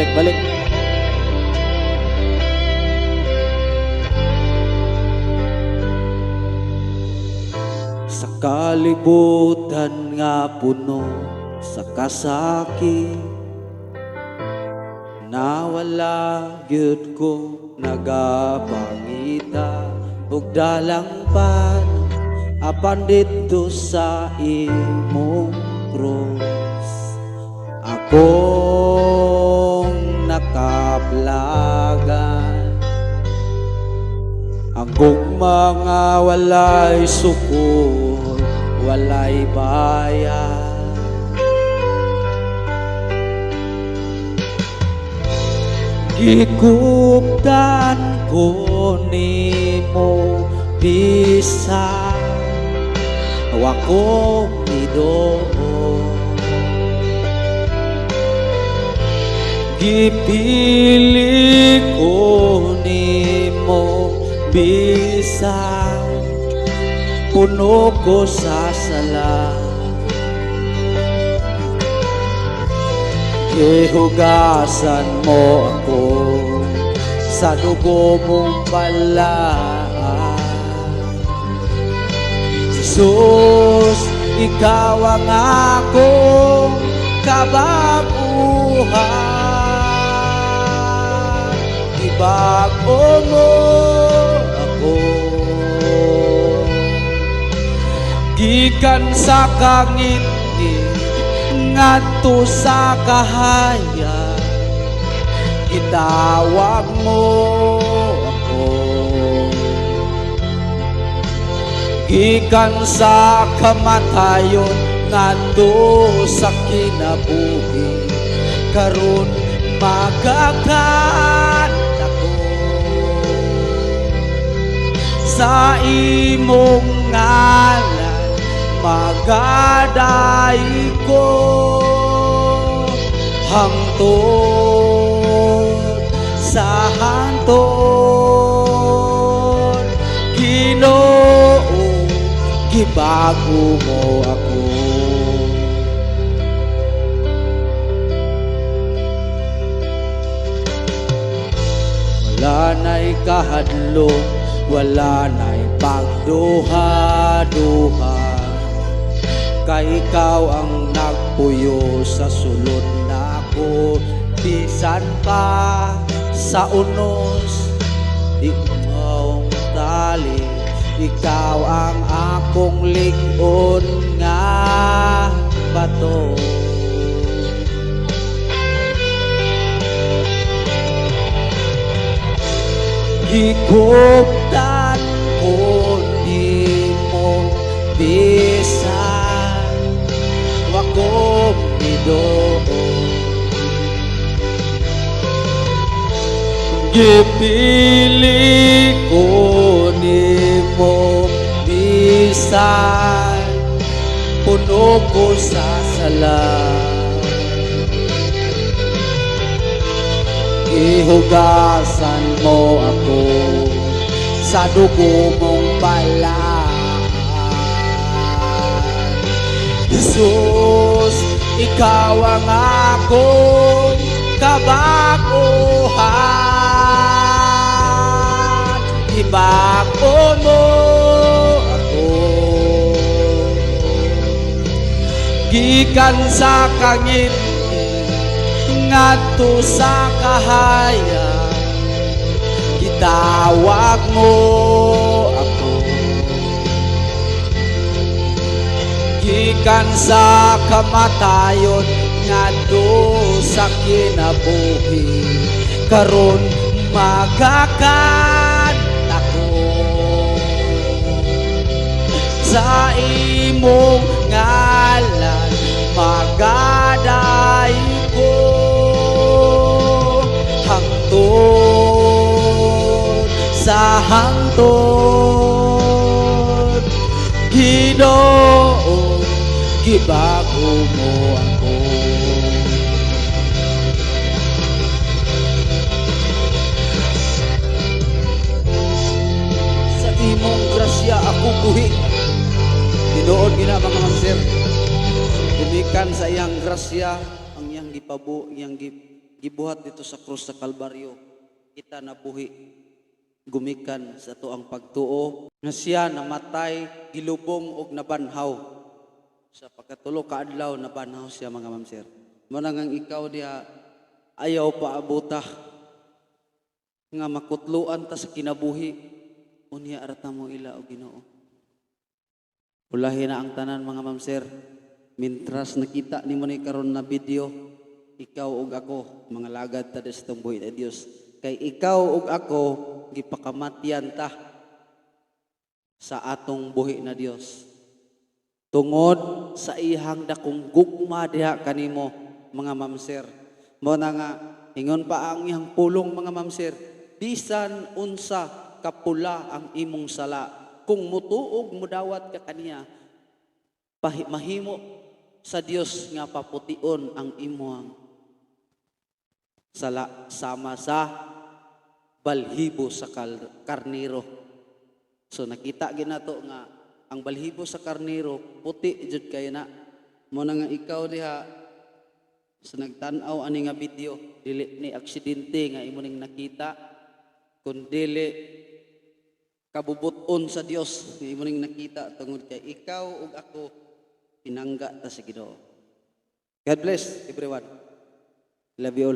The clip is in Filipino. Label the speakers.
Speaker 1: balik-balik. Sa kalibutan nga puno sa kasakit, nawala gyud ko nagapangita ug dalang pan apan dito sa imong cross. Akong nakaplagan, akong mga walay sukol, walay bayan. Gikuptan ko nimo bisan wa ko midoo, gipili ko nimo bisan puno ko sa sala. Gihugasan mo ako sa dugo mong balaan. Jesus, ikaw ang akong kabaguhan. Ibago mo ako gikan sa kangit-ngit ngadto sa kahaya. Itawag mo ako gikan sa kamatayon ngadto sa kinabuhi. Karon magakan ako sa imong ngalan, magaday ko hangtod sa hangtod. Ginoo, gibago mo ako. Wala na'y kahadlok, wala na'y pagduha-duha, kay ikaw ang nagpuyo sa sulod nako. Bisan pa sa unos imong tali, ikaw ang akong lig-on nga bato. Higuptan ko nimo bisan wa ko midoo, gipili ko nimo bisan puno ko sa sala. Ihugasan mo ako sa dugo mong balaan. Jesus, ikaw ang akong kabaguhan. Ibago mo ako gikan sa kangit ngadto sa kahaya. Gitawag mo ako gikan sa kamatayon ngadto sa kinabuhi. Karon magakan ako sa imong ngalan, magaday ko hangtod sa hangtod. Ginoo, gibago mo ako. Sa imong grasya ako buhi, tinuod gina mga mamsir. Tumikan sa iyang grasya ang iyang gibuhat dito sa krus sa Kalbaryo, kita nabuhi gumikan sa tuang pagtuo nga siya namatay, gilubong og nabanhaw. Sa pagkatulo ka adlaw nabanhaw siya mga ma'am sir. Mo nang ikaw diha ayaw pa abuta nga makutluan ta sa kinabuhi unya arata mo ila og Ginoo. Ulahi na ang tanan mga ma'am sir. Mintras nakita nimo ni karon na video, ikaw ug ako mga lagad ta sa itong buhi na Dios. Kay ikaw ug ako gipakamatyan ta sa atong buhi na Dios. Tungod sa ihang dakong gugma diha kanimo mga ma'am sir. Mo na nga ingon pa ang ihang pulong mga ma'am sir, bisan unsa kapula ang imong sala, kung mutuog mudawat ka kaniya, mahimo sa Dios nga papution ang imong sala sama sa balhibo sa karnero. So nakita ginato nga ang balhibo sa karnero puti jud kay na. Mo na nga ikaw diha sa nagtan-aw ani nga video, dili ni aksidente nga imo ning nakita, kun dili kabubuton sa Dios nga imo ning nakita tungod kay ikaw ug ako pinangga ta sa Ginoo. God bless everyone. Love you all.